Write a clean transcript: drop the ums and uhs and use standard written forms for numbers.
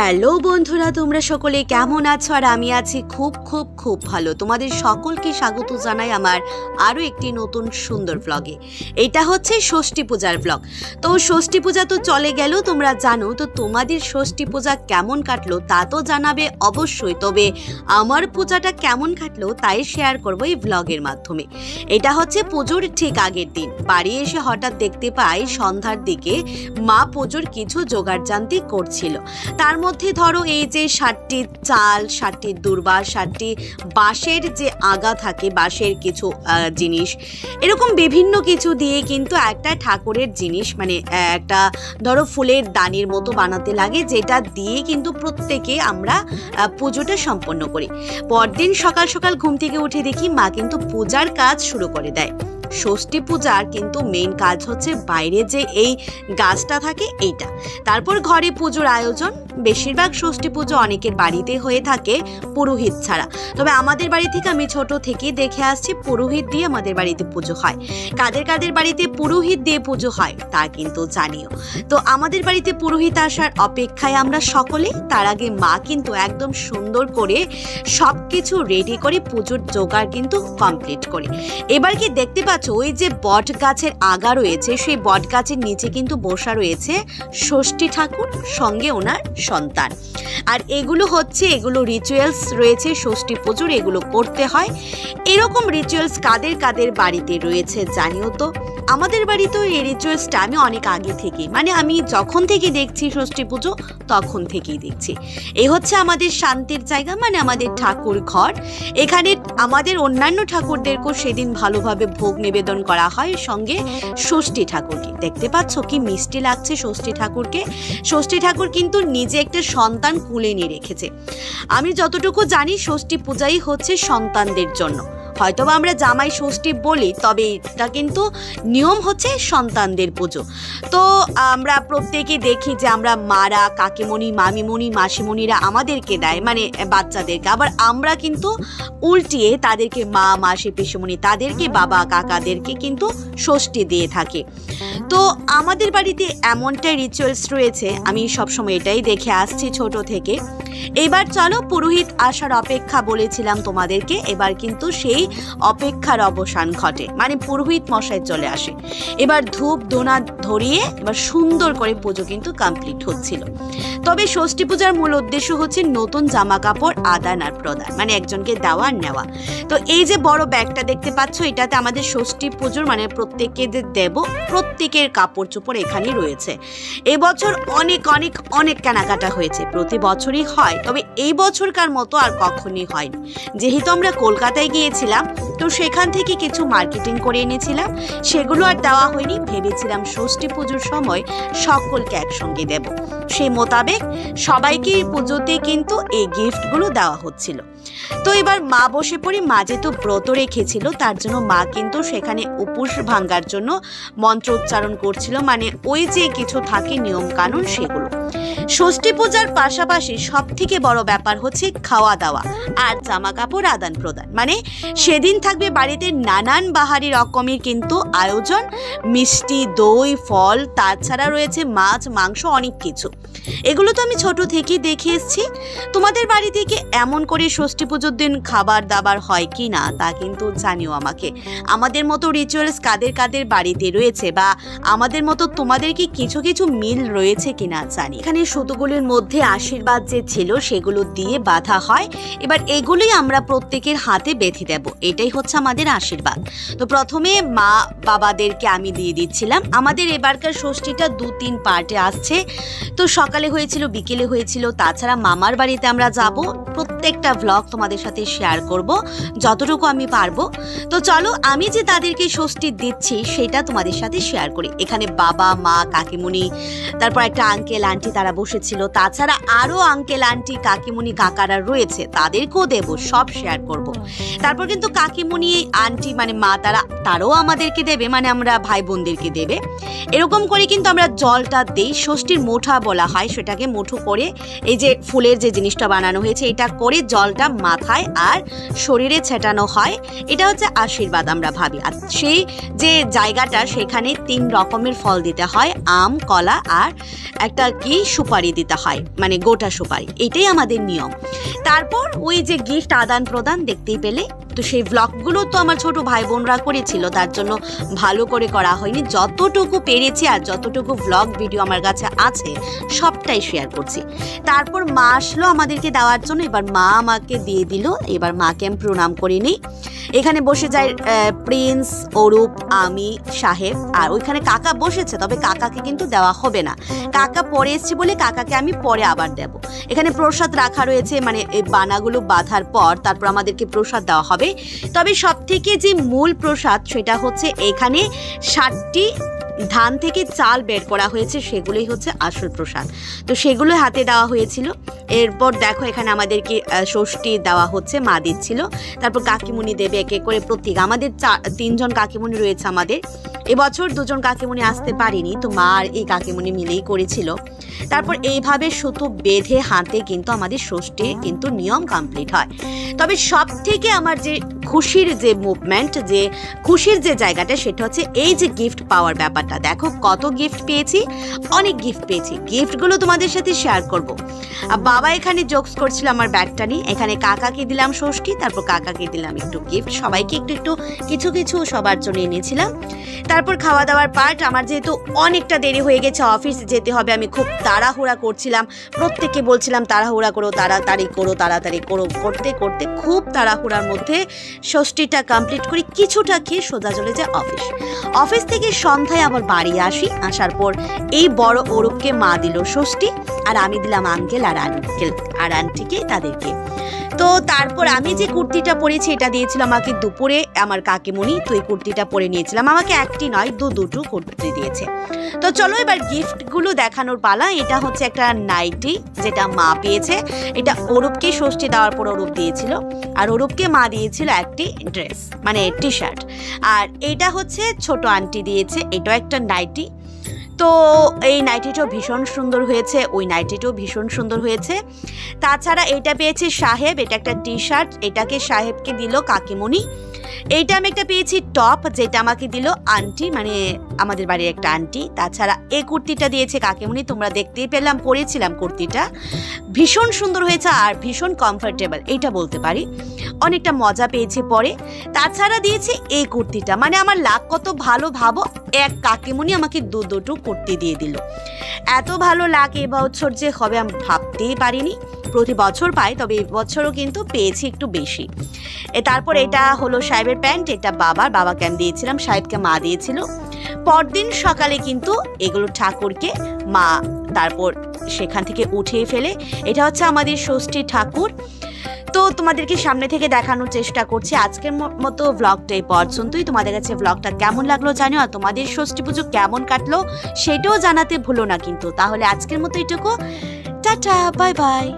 Hello বন্ধুরা, তোমরা সকলে কেমন আছো? আর আমি আছি খুব খুব খুব ভালো। তোমাদের সকলকে স্বাগত জানাই আমার আরও একটি নতুন সুন্দর ব্লগে। এটা হচ্ছে ষষ্ঠী পূজার ব্লগ। তো ষষ্ঠী পূজা তো চলে গেল, তোমরা জানো। তো তোমাদের ষষ্ঠী পূজা কেমন কাটলো তা তো জানাবে অবশ্যই, তবে আমার পূজাটা কেমন কাটলো তাই শেয়ার করবো এই ব্লগের মাধ্যমে। এটা হচ্ছে পুজোর ঠিক আগের দিন। বাড়ি এসে হঠাৎ দেখতে পাই সন্ধ্যার দিকে মা পুজোর কিছু জোগাড়জান্তি করছিল। তার মধ্যে ধরো এই যে 60টি চাল, 60টি দূর্বা, 60টি বাঁশের যে আগা থাকে, বাঁশের কিছু জিনিস, এরকম বিভিন্ন কিছু দিয়ে কিন্তু একটা ঠাকুরের জিনিস, মানে একটা ধরো ফুলের দানির মতো বানাতে লাগে, যেটা দিয়ে কিন্তু প্রত্যেকে আমরা পুজোটা সম্পন্ন করি। পরদিন সকাল সকাল ঘুম থেকে উঠে দেখি মা কিন্তু পূজার কাজ শুরু করে দেয়। ষষ্ঠী পূজার কিন্তু মেইন কাজ হচ্ছে বাইরে যে এই গাছটা থাকে এইটা, তারপর ঘরে পুজোর আয়োজন। বেশিরভাগ ষষ্ঠী পুজো অনেকের বাড়িতে হয়ে থাকে পুরোহিত ছাড়া, তবে আমাদের বাড়ি থেকে আমি ছোট থেকে দেখে আসছি পুরোহিত দিয়ে আমাদের বাড়িতে পুজো হয়। কাদের কাদের বাড়িতে পুরোহিত দিয়ে পুজো হয় তা কিন্তু জানিও। তো আমাদের বাড়িতে পুরোহিত আসার অপেক্ষায় আমরা সকলে, তার আগে মা কিন্তু একদম সুন্দর করে সব কিছু রেডি করে পুজোর জোগাড় কিন্তু কমপ্লিট করে। এবার কি দেখতে পাচ্ছ, ওই যে বট গাছের আগা রয়েছে, সেই বট গাছের নিচে কিন্তু বসা রয়েছে ষষ্ঠী ঠাকুর, সঙ্গে ওনার সন্তান। আর এগুলো রিচুয়ালস রয়েছে ষষ্ঠী পুজোর, এগুলো করতে হয়। এরকম রিচুয়ালস কাদের কাদের বাড়িতে রয়েছে জানিও তো। আমাদের বাড়িতেও এই রিচুয়ালসটা আমি অনেক আগে থেকে, মানে আমি যখন থেকে দেখছি ষষ্ঠী পুজো তখন থেকেই দেখছি। এই হচ্ছে আমাদের শান্তির জায়গা, মানে আমাদের ঠাকুর ঘর। এখানে আমাদের অন্যান্য ঠাকুরদেরকেও সেদিন ভালোভাবে ভোগ নিবেদন করা হয়, সঙ্গে ষষ্ঠী ঠাকুরকে। দেখতে পাচ্ছ কি মিষ্টি লাগছে ষষ্ঠী ঠাকুরকে। ষষ্ঠী ঠাকুর কিন্তু নিজে একটা সন্তান কুলে নিয়ে রেখেছে। আমি যতটুকু জানি ষষ্ঠী পূজাই হচ্ছে সন্তানদের জন্য। হয়তোবা আমরা জামাই ষষ্ঠী বলি, তবে এটা কিন্তু নিয়ম হচ্ছে সন্তানদের পুজো। তো আমরা প্রত্যেকে দেখি যে আমরা মারা, কাকিমণি, মামিমণি, মাসিমণিরা আমাদেরকে দেয়, মানে বাচ্চাদেরকে। আবার আমরা কিন্তু উল্টিয়ে তাদেরকে মা, মাসি, পিসিমণি, তাদেরকে বাবা, কাকাদেরকে কিন্তু ষষ্ঠী দিয়ে থাকে। তো আমাদের বাড়িতে এমনটাই রিচুয়ালস রয়েছে, আমি সবসময় এটাই দেখে আসছি ছোট থেকে। এবার চলো পুরোহিত আসার অপেক্ষা বলেছিলাম তোমাদেরকে, এবার কিন্তু সেই অপেক্ষার অবসান ঘটে, মানে পুরোহিত মশাই চলে আসে। এবার ধূপ ধুনা ধরিয়ে এবার সুন্দর করে পুজো কিন্তু কমপ্লিট হচ্ছিল। তবে ষষ্ঠী পূজার মূল উদ্দেশ্য হচ্ছে নতুন জামা কাপড় আদান আর প্রদান, মানে একজনকে দেওয়া আর নেওয়া। তো এই যে বড় ব্যাগটা দেখতে পাচ্ছ, এটাতে আমাদের ষষ্ঠী পুজোর, মানে প্রত্যেককে যে দেব, প্রত্যেকের কাপড় চোপড় এখানেই রয়েছে। এবছর অনেক অনেক অনেক কেনাকাটা হয়েছে, প্রতি বছরই হয়, তবে এই বছরকার মতো আর কখনই হয়নি। যেহেতু আমরা কলকাতায় গিয়েছিলাম, তো সেখান থেকে কিছু মার্কেটিং করে এনেছিলাম, সেগুলো আর দেওয়া হয়নি। ভেবেছিলাম ষষ্ঠী পুজোর সময় সকলকে একসঙ্গে দেব, সেই মোতাবেক সবাইকে পুজোতে কিন্তু এই গিফটগুলো দেওয়া হচ্ছিল। তো এবার মা বসে পড়ি। মা যেহেতু ব্রত রেখেছিল, তার জন্য মা কিন্তু সেখানে উপোস ভাঙার জন্য মন্ত্র উচ্চারণ করছিল, মানে ওই যে কিছু থাকে নিয়ম কানুন সেগুলো। ষষ্ঠী পূজার পাশাপাশি সব থেকে বড় ব্যাপার হচ্ছে খাওয়া দাওয়া আর জামা কাপড় আদান প্রদান। মানে সেদিন থাকবে বাড়িতে নানান বাহারি রকমের কিন্তু আয়োজন, মিষ্টি, দই, ফল, তাছাড়া রয়েছে মাছ, মাংস, অনেক কিছু। এগুলো তো আমি ছোট থেকেই দেখে এসেছি। তোমাদের বাড়ি থেকে এমন করে ষষ্ঠী পুজোর দিন খাবার দাবার হয় কি না তা কিন্তু জানিও আমাকে। আমাদের মতো রিচুয়ালস কাদের কাদের বাড়িতে রয়েছে, বা আমাদের মতো তোমাদের কি কিছু কিছু মিল রয়েছে কিনা জানি। এখানে সুতোগুলির মধ্যে আশীর্বাদ যে ছিল সেগুলো দিয়ে বাঁধা হয়। এবার এগুলোই আমরা প্রত্যেকের হাতে বেঁধে দেব, এটাই হচ্ছে আমাদের আশীর্বাদ। তো প্রথমে মা বাবাদেরকে আমি দিয়ে দিচ্ছিলাম। আমাদের এবারকার ষষ্ঠীটা 2-3 পার্টে আসছে। তো সকালে হয়েছিল, বিকেলে হয়েছিল, তাছাড়া মামার বাড়িতে আমরা যাব। প্রত্যেকটা ব্লগ তোমাদের সাথে শেয়ার করব যতটুকু আমি পারবো। তো চলো, আমি যে তাদেরকে ষষ্ঠী দিচ্ছি সেটা তোমাদের সাথে শেয়ার করি। এখানে বাবা, মা, কাকিমণি, তারপর একটা আঙ্কেল আন্টি তারা বসেছিল, তাছাড়া আরো আঙ্কেল আন্টি, কাকিমণি, কাকারা রয়েছে, তাদেরকেও দেব, সব শেয়ার করব। তারপর কিন্তু কাকিমণি, আন্টি, মানে মা, তারাও আমাদেরকে দেবে, মানে আমরা ভাই বোনদেরকে দেবে। এরকম করে কিন্তু আমরা জলটা দিই। ষষ্ঠীর মোঠা বলা হয়, সেটাকে মুঠো করে এই যে ফুলের যে জিনিসটা বানানো হয়েছে এটা করে জলটা মাথায় আর শরীরে ছেটানো হয়। এটা হচ্ছে আশীর্বাদ আমরা ভাবি। আর সেই যে জায়গাটা, সেখানে 3 রকমের ফল দিতে হয়, আম, কলা আর একটা কি সুপারি। সুপারি দিতে হয়, মানে গোটা সুপারি, এটাই আমাদের নিয়ম। তারপর ওই যে গিফট আদান প্রদান দেখতেই পেলে। তো সেই ব্লগগুলো তো আমার ছোট ভাই বোনরা করেছিল, তার জন্য ভালো করে করা হয়নি, যতটুকু পেরেছি আর যতটুকু ব্লগ ভিডিও আমার কাছে আছে সবটাই শেয়ার করছি। তারপর মা আসলো আমাদেরকে দেওয়ার জন্য, এবার মা আমাকে দিয়ে দিল, এবার মাকে আমি প্রণাম করে নিই। এখানে বসে যায় প্রিন্স, অরূপ, আমি, সাহেব, আর ওইখানে কাকা বসেছে, তবে কাকাকে কিন্তু দেওয়া হবে না, কাকা পরে এসছে বলে কাকাকে আমি পরে আবার দেব। এখানে প্রসাদ রাখা রয়েছে, মানে এই বানাগুলো বাঁধার পর তারপর আমাদেরকে প্রসাদ দেওয়া হবে। তবে সব থেকে যে মূল প্রসাদ সেটা হচ্ছে এখানে 60টি ধান থেকে চাল বের করা হয়েছে, সেগুলোই হচ্ছে আসল প্রসাদ। তো সেগুলো হাতে দেওয়া হয়েছিল। এরপর দেখো এখানে আমাদেরকে ষষ্ঠী দেওয়া হচ্ছে, মা দিচ্ছিল, তারপর কাকিমুনি দেবে এক এক করে প্রত্যেক। আমাদের 3জন কাকিমুনি রয়েছে আমাদের, এবছর 2জন কাকিমুনি আসতে পারিনি, তো মা আর এই কাকিমুনি মিলেই করেছিল। তারপর এইভাবে সুতো বেঁধে হাতে কিন্তু আমাদের ষষ্ঠী কিন্তু নিয়ম কমপ্লিট হয়। তবে সব থেকে আমার যে খুশির যে মুভমেন্ট, যে খুশির যে জায়গাটা, সেটা হচ্ছে এই যে গিফট পাওয়ার ব্যাপারটা। দেখো কত গিফট পেয়েছি, অনেক গিফট পেয়েছি, গিফটগুলো তোমাদের সাথে শেয়ার করব। আর বাবা এখানে জোকস করছিল আমার ব্যাগটা নিয়ে। এখানে কাকাকে দিলাম ষষ্ঠী, তারপর কাকাকে দিলাম একটু গিফট, সবাইকে একটু একটু কিছু কিছু সবার জন্য এনেছিলাম। তারপর খাওয়া দাওয়ার পার্ট, আমার যেহেতু অনেকটা দেরি হয়ে গেছে, অফিসে যেতে হবে, আমি খুব তাড়াহুড়া করছিলাম, প্রত্যেককে বলছিলাম তাড়াহুড়া করো, তাড়াতাড়ি করো, তাড়াতাড়ি করো, করতে করতে খুব তাড়াহুড়ার মধ্যে ষষ্ঠীটা কমপ্লিট করি, কিছুটা খেয়ে সোজা চলে যায় অফিস থেকে সন্ধ্যায় আবার বাড়ি আসি। আসার পর এই বড় অরূপকে মা দিল ষষ্ঠী, আর আমি দিলাম আঙ্কেল আর আন্টিকে, তাদেরকে। তো তারপর আমি যে কুর্তিটা পরেছি এটা দিয়েছিল আমাকে দুপুরে আমার কাকিমণি, তো এই কুর্তিটা পরে নিয়েছিলাম, আমাকে একটি নয় দুটো কুর্তি দিয়েছে। তো চলো এবার গিফটগুলো দেখানোর পালা। এটা হচ্ছে একটা নাইটি যেটা মা পেয়েছে, এটা অরূপকে ষষ্ঠী দেওয়ার পর অরূপ দিয়েছিল, আর অরূপকে মা দিয়েছিল একটি ড্রেস, মানে টি শার্ট। আর এটা হচ্ছে ছোট আন্টি দিয়েছে, এটাও একটা নাইটি। তো এই নাইটিটাও ভীষণ সুন্দর হয়েছে, ওই নাইটিটাও ভীষণ সুন্দর হয়েছে। তাছাড়া এটা পেয়েছে সাহেব, এটা একটা টি শার্ট, এটাকে সাহেবকে দিল কাকিমণি। এইটা আমি একটা পেয়েছি টপ, যেটা আমাকে দিল আন্টি, মানে আমাদের বাড়ির একটা আন্টি। তাছাড়া এই কুর্তিটা দিয়েছে কাকিমণি, তোমরা দেখতেই পেলাম, পরেছিলাম কুর্তিটা, ভীষণ সুন্দর হয়েছে আর ভীষণ কমফোর্টেবল, এইটা বলতে পারি, অনেকটা মজা পেয়েছি পরে। তাছাড়া দিয়েছে এই কুর্তিটা, মানে আমার লাক কত ভালো ভাবো, এক কাকিমণি আমাকে দুটো কুর্তি দিয়ে দিল। এত ভালো লাক এবছর যে হবে আমি ভাবতেই পারিনি, প্রতি বছর পাই, তবে এবছরও কিন্তু পেয়েছি একটু বেশি। তারপর এটা হলো সাহেবের প্যান্ট, এটা বাবাকে আমি দিয়েছিলাম, সাহেবকে মা দিয়েছিল। পরদিন সকালে কিন্তু এগুলো ঠাকুরকে মা তারপর সেখান থেকে উঠিয়ে ফেলে। এটা হচ্ছে আমাদের ষষ্ঠী ঠাকুর। তো তোমাদেরকে সামনে থেকে দেখানোর চেষ্টা করছি। আজকের মতো ব্লগটা এই পর্যন্তই। তোমাদের কাছে ব্লগটা কেমন লাগলো জানিও, আর তোমাদের ষষ্ঠী পুজো কেমন কাটলো সেটাও জানাতে ভুলো না কিন্তু। তাহলে আজকের মতো এটুকু, টাটা, বাই বাই।